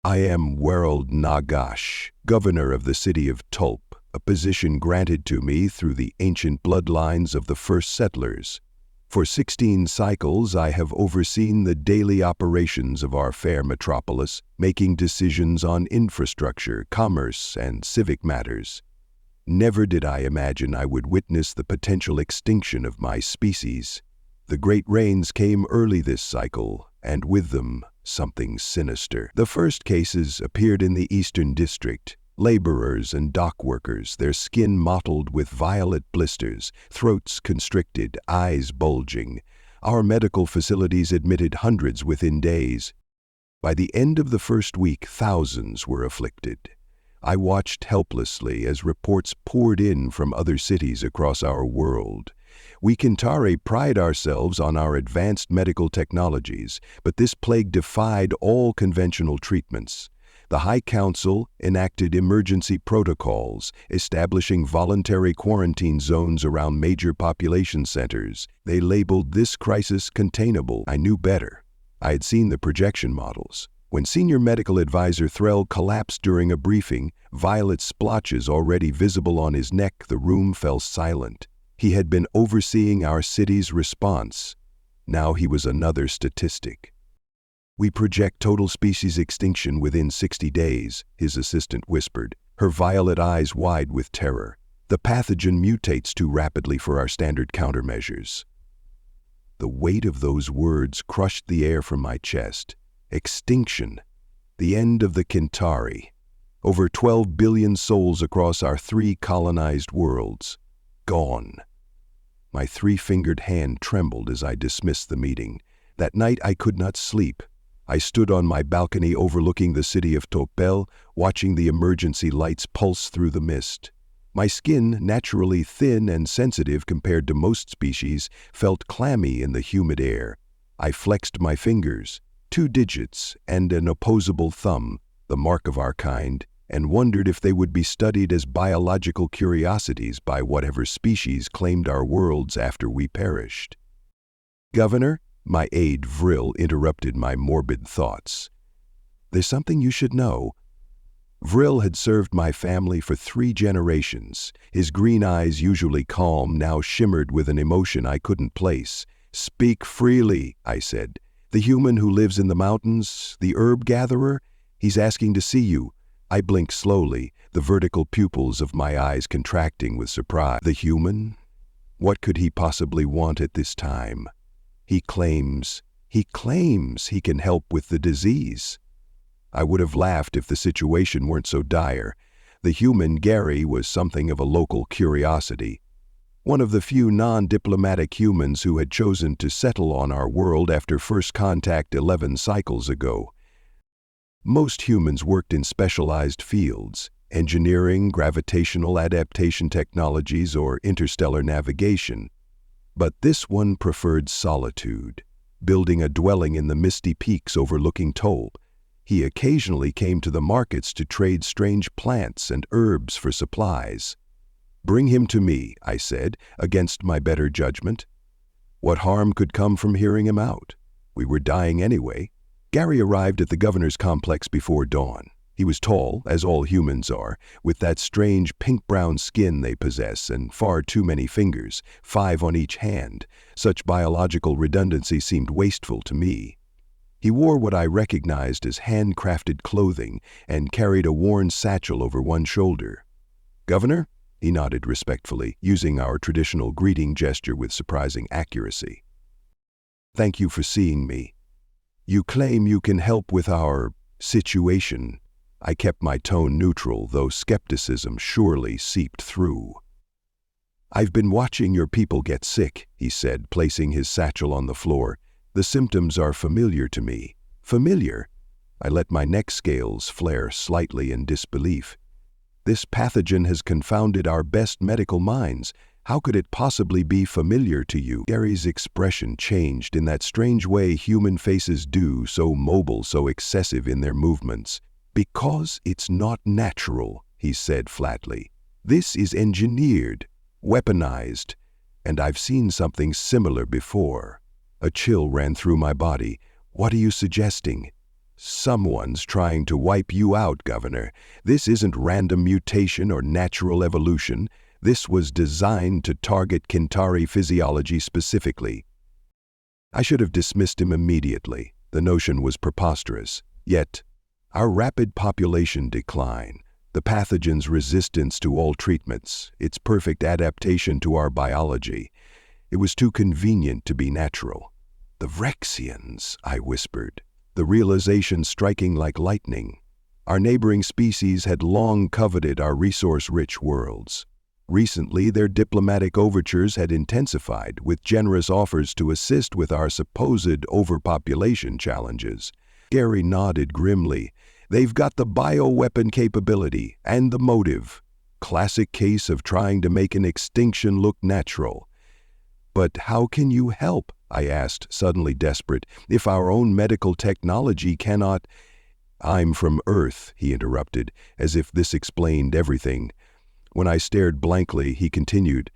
I am Wereld Nagash, governor of the city of Tulp, a position granted to me through the ancient bloodlines of the first settlers. For 16 cycles I have overseen the daily operations of our fair metropolis, making decisions on infrastructure, commerce, and civic matters. Never did I imagine I would witness the potential extinction of my species. The great rains came early this cycle, and with them, something sinister. The first cases appeared in the Eastern District. Laborers and dock workers, their skin mottled with violet blisters, throats constricted, eyes bulging. Our medical facilities admitted hundreds within days. By the end of the first week, thousands were afflicted. I watched helplessly as reports poured in from other cities across our world. We Kintare pride ourselves on our advanced medical technologies, but this plague defied all conventional treatments. The High Council enacted emergency protocols, establishing voluntary quarantine zones around major population centers. They labeled this crisis containable. I knew better. I had seen the projection models. When Senior Medical Advisor Threll collapsed during a briefing, violet splotches already visible on his neck, the room fell silent. He had been overseeing our city's response. Now he was another statistic. We project total species extinction within 60 days, his assistant whispered, her violet eyes wide with terror. The pathogen mutates too rapidly for our standard countermeasures. The weight of those words crushed the air from my chest. Extinction. The end of the Kintare. Over 12 billion souls across our 3 colonized worlds. Gone. My 3-fingered hand trembled as I dismissed the meeting. That night I could not sleep. I stood on my balcony overlooking the city of Topel, watching the emergency lights pulse through the mist. My skin, naturally thin and sensitive compared to most species, felt clammy in the humid air. I flexed my fingers, 2 digits and an opposable thumb, the mark of our kind, and wondered if they would be studied as biological curiosities by whatever species claimed our worlds after we perished. Governor, my aide Vril interrupted my morbid thoughts. There's something you should know. Vril had served my family for 3 generations. His green eyes, usually calm, now shimmered with an emotion I couldn't place. Speak freely, I said. The human who lives in the mountains, the herb gatherer, he's asking to see you. I blinked slowly, the vertical pupils of my eyes contracting with surprise. The human? What could he possibly want at this time? He claims he can help with the disease. I would have laughed if the situation weren't so dire. The human Gary was something of a local curiosity. One of the few non-diplomatic humans who had chosen to settle on our world after first contact 11 cycles ago. Most humans worked in specialized fields, engineering, gravitational adaptation technologies, or interstellar navigation. But this one preferred solitude, building a dwelling in the misty peaks overlooking Tolp. He occasionally came to the markets to trade strange plants and herbs for supplies. Bring him to me, I said, against my better judgment. What harm could come from hearing him out? We were dying anyway. Gary arrived at the governor's complex before dawn. He was tall, as all humans are, with that strange pink-brown skin they possess and far too many fingers, 5 on each hand. Such biological redundancy seemed wasteful to me. He wore what I recognized as handcrafted clothing and carried a worn satchel over one shoulder. Governor? He nodded respectfully, using our traditional greeting gesture with surprising accuracy. Thank you for seeing me. You claim you can help with our situation. I kept my tone neutral, though skepticism surely seeped through. I've been watching your people get sick, he said, placing his satchel on the floor. The symptoms are familiar to me. Familiar? I let my neck scales flare slightly in disbelief. This pathogen has confounded our best medical minds. How could it possibly be familiar to you? Gary's expression changed in that strange way human faces do, so mobile, so excessive in their movements. Because it's not natural, he said flatly. This is engineered, weaponized, and I've seen something similar before. A chill ran through my body. What are you suggesting? Someone's trying to wipe you out, Governor. This isn't random mutation or natural evolution. This was designed to target Kintari physiology specifically. I should have dismissed him immediately. The notion was preposterous. Yet, our rapid population decline, the pathogen's resistance to all treatments, its perfect adaptation to our biology, it was too convenient to be natural. The Vrexians, I whispered, the realization striking like lightning. Our neighboring species had long coveted our resource-rich worlds. Recently, their diplomatic overtures had intensified, with generous offers to assist with our supposed overpopulation challenges. Gary nodded grimly. They've got the bioweapon capability and the motive. Classic case of trying to make an extinction look natural. But how can you help? I asked, suddenly desperate, if our own medical technology cannot— I'm from Earth, he interrupted, as if this explained everything. When I stared blankly, he continued,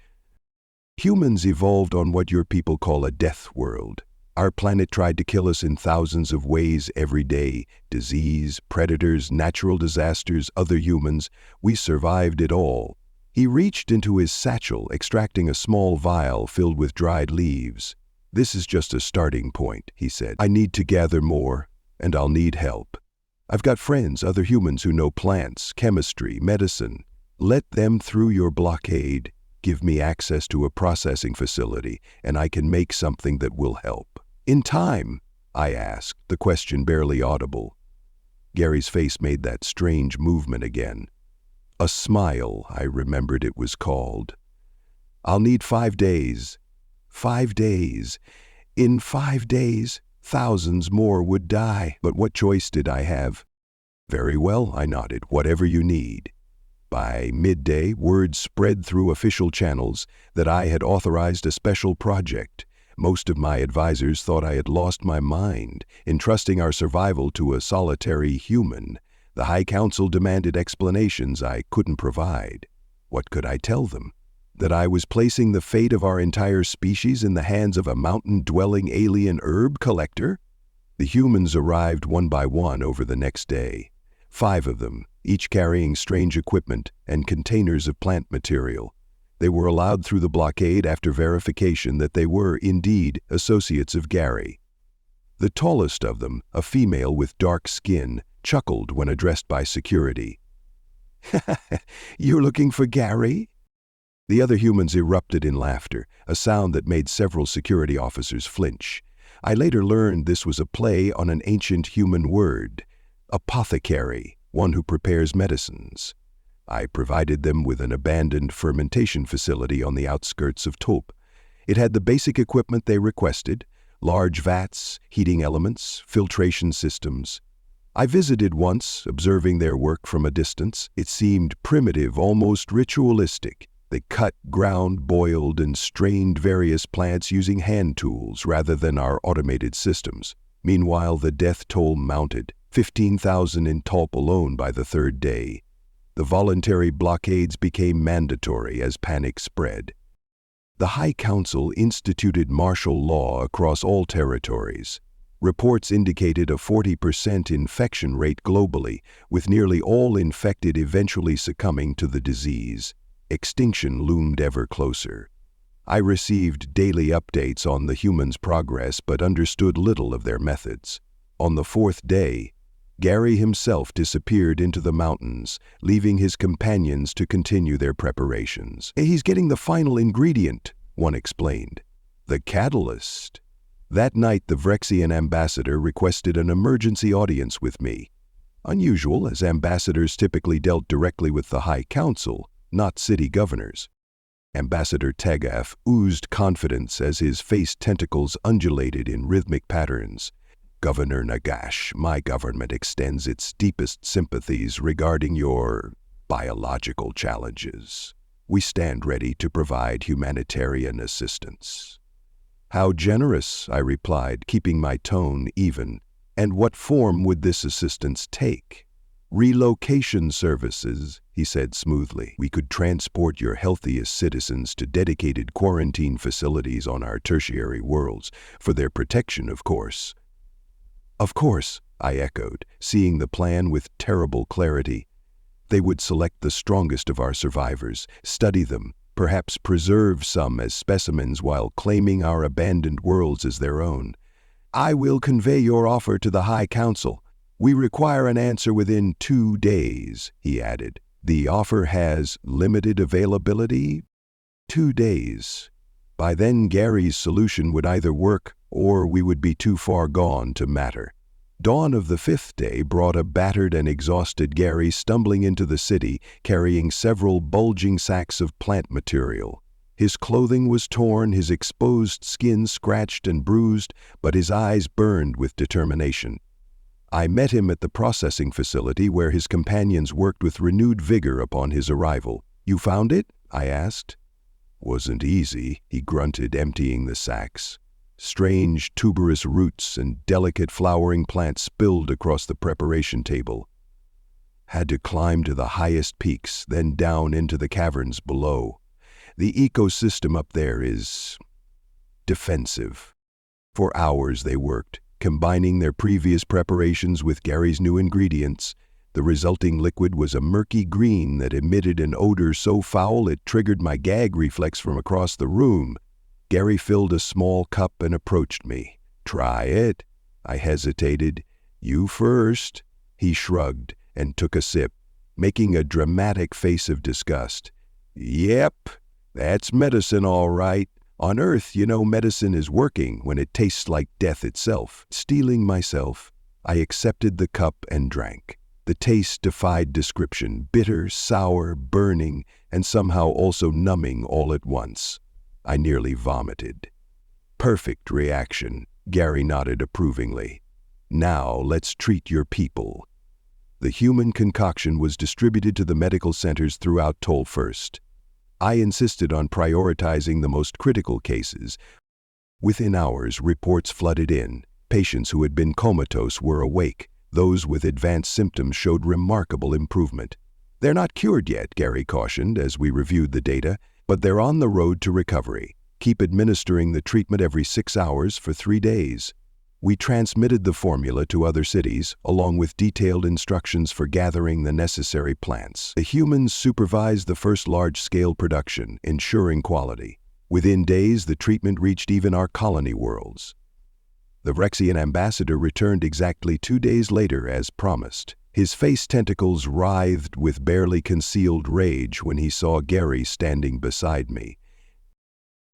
humans evolved on what your people call a death world. Our planet tried to kill us in thousands of ways every day. Disease, predators, natural disasters, other humans. We survived it all. He reached into his satchel, extracting a small vial filled with dried leaves. This is just a starting point, he said. I need to gather more, and I'll need help. I've got friends, other humans who know plants, chemistry, medicine. Let them through your blockade. Give me access to a processing facility, and I can make something that will help. In time, I asked, the question barely audible. Gary's face made that strange movement again. A smile, I remembered it was called. I'll need 5 days. 5 days. In 5 days, thousands more would die. But what choice did I have? Very well, I nodded, whatever you need. By midday, word spread through official channels that I had authorized a special project. Most of my advisors thought I had lost my mind, entrusting our survival to a solitary human. The High Council demanded explanations I couldn't provide. What could I tell them? That I was placing the fate of our entire species in the hands of a mountain-dwelling alien herb collector? The humans arrived one by one over the next day. 5 of them, each carrying strange equipment and containers of plant material. They were allowed through the blockade after verification that they were indeed associates of Gary. The tallest of them, a female with dark skin, chuckled when addressed by security. You're looking for Gary? The other humans erupted in laughter, a sound that made several security officers flinch. I later learned this was a play on an ancient human word, apothecary, one who prepares medicines. I provided them with an abandoned fermentation facility on the outskirts of Tulp. It had the basic equipment they requested: large vats, heating elements, filtration systems. I visited once, observing their work from a distance. It seemed primitive, almost ritualistic. They cut, ground, boiled, and strained various plants using hand tools rather than our automated systems. Meanwhile, the death toll mounted, 15,000 in Tulp alone by the 3rd day. The voluntary blockades became mandatory as panic spread. The High Council instituted martial law across all territories. Reports indicated a 40% infection rate globally, with nearly all infected eventually succumbing to the disease. Extinction loomed ever closer. I received daily updates on the humans' progress but understood little of their methods. On the 4th day, Gary himself disappeared into the mountains, leaving his companions to continue their preparations. He's getting the final ingredient, one explained. The catalyst. That night, the Vrexian ambassador requested an emergency audience with me. Unusual, as ambassadors typically dealt directly with the High Council, not city governors. Ambassador Tagaf oozed confidence as his face tentacles undulated in rhythmic patterns. Governor Nagash, my government extends its deepest sympathies regarding your biological challenges. We stand ready to provide humanitarian assistance. How generous, I replied, keeping my tone even. And what form would this assistance take? Relocation services, he said smoothly. We could transport your healthiest citizens to dedicated quarantine facilities on our tertiary worlds, for their protection, of course. Of course, I echoed, seeing the plan with terrible clarity. They would select the strongest of our survivors, study them, perhaps preserve some as specimens while claiming our abandoned worlds as their own. I will convey your offer to the High Council. We require an answer within 2 days, he added. The offer has limited availability? 2 days. By then, Gary's solution would either work or we would be too far gone to matter. Dawn of the 5th day brought a battered and exhausted Gary stumbling into the city, carrying several bulging sacks of plant material. His clothing was torn, his exposed skin scratched and bruised, but his eyes burned with determination. I met him at the processing facility where his companions worked with renewed vigor upon his arrival. "You found it?" I asked. "Wasn't easy," he grunted, emptying the sacks. Strange tuberous roots and delicate flowering plants spilled across the preparation table. Had to climb to the highest peaks, then down into the caverns below. The ecosystem up there is defensive. For hours they worked, combining their previous preparations with Gary's new ingredients. The resulting liquid was a murky green that emitted an odor so foul it triggered my gag reflex from across the room. Gary filled a small cup and approached me. "Try it." I hesitated. "You first." He shrugged and took a sip, making a dramatic face of disgust. "Yep, that's medicine all right. On Earth, you know medicine is working when it tastes like death itself." Steeling myself, I accepted the cup and drank. The taste defied description, bitter, sour, burning, and somehow also numbing all at once. I nearly vomited. "Perfect reaction," Gary nodded approvingly. "Now let's treat your people." The human concoction was distributed to the medical centers throughout Toll first. I insisted on prioritizing the most critical cases. Within hours, reports flooded in. Patients who had been comatose were awake. Those with advanced symptoms showed remarkable improvement. "They're not cured yet," Gary cautioned as we reviewed the data, "but they're on the road to recovery. Keep administering the treatment every 6 hours for 3 days." We transmitted the formula to other cities, along with detailed instructions for gathering the necessary plants. The humans supervised the first large-scale production, ensuring quality. Within days, the treatment reached even our colony worlds. The Vrexian ambassador returned exactly 2 days later as promised. His face tentacles writhed with barely concealed rage when he saw Gary standing beside me.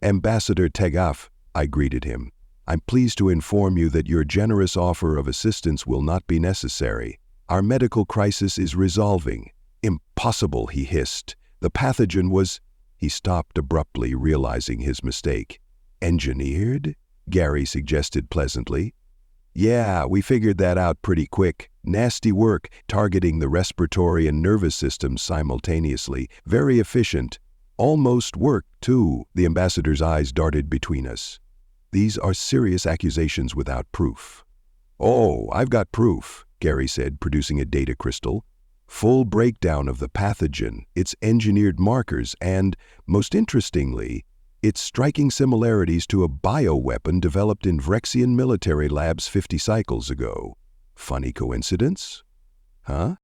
"Ambassador Tegaf," I greeted him. "I'm pleased to inform you that your generous offer of assistance will not be necessary. Our medical crisis is resolving." "Impossible," he hissed. "The pathogen was—" He stopped abruptly, realizing his mistake. "Engineered?" Gary suggested pleasantly. "Yeah, we figured that out pretty quick. Nasty work, targeting the respiratory and nervous systems simultaneously. Very efficient. Almost worked, too." The ambassador's eyes darted between us. "These are serious accusations without proof." "Oh, I've got proof," Gary said, producing a data crystal. "Full breakdown of the pathogen, its engineered markers, and, most interestingly, its striking similarities to a bioweapon developed in Vrexian military labs 50 cycles ago. Funny coincidence? Huh?"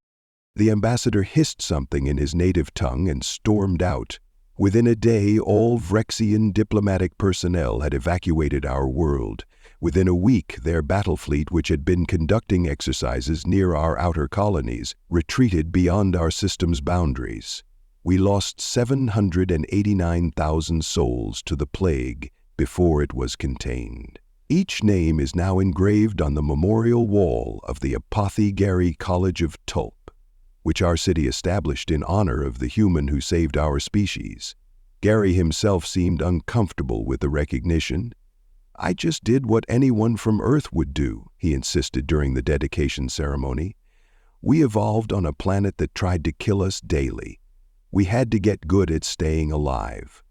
The ambassador hissed something in his native tongue and stormed out. Within a day, all Vrexian diplomatic personnel had evacuated our world. Within a week, their battle fleet, which had been conducting exercises near our outer colonies, retreated beyond our system's boundaries. We lost 789,000 souls to the plague before it was contained. Each name is now engraved on the memorial wall of the Apothegary College of Tulp, which our city established in honor of the human who saved our species. Gary himself seemed uncomfortable with the recognition. "I just did what anyone from Earth would do," he insisted during the dedication ceremony. "We evolved on a planet that tried to kill us daily. We had to get good at staying alive."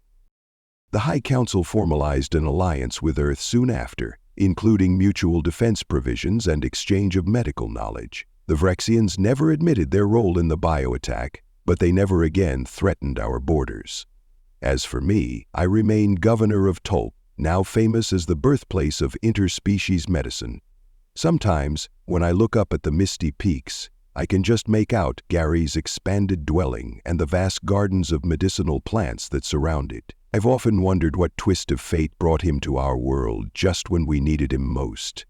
The High Council formalized an alliance with Earth soon after, including mutual defense provisions and exchange of medical knowledge. The Vrexians never admitted their role in the bioattack, but they never again threatened our borders. As for me, I remain governor of Tulp, now famous as the birthplace of interspecies medicine. Sometimes, when I look up at the misty peaks, I can just make out Gary's expanded dwelling and the vast gardens of medicinal plants that surround it. I've often wondered what twist of fate brought him to our world just when we needed him most.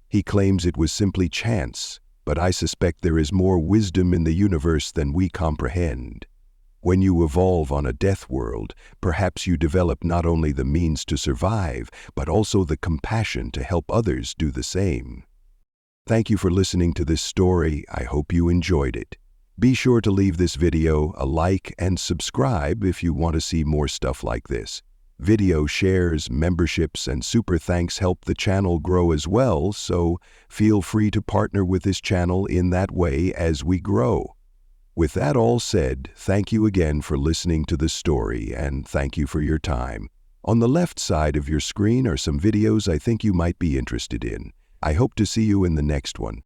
He claims it was simply chance, but I suspect there is more wisdom in the universe than we comprehend. When you evolve on a death world, perhaps you develop not only the means to survive, but also the compassion to help others do the same. Thank you for listening to this story. I hope you enjoyed it. Be sure to leave this video a like and subscribe if you want to see more stuff like this. Video shares, memberships, and super thanks help the channel grow as well, so feel free to partner with this channel in that way as we grow. With that all said, thank you again for listening to the story, and thank you for your time. On the left side of your screen are some videos I think you might be interested in. I hope to see you in the next one.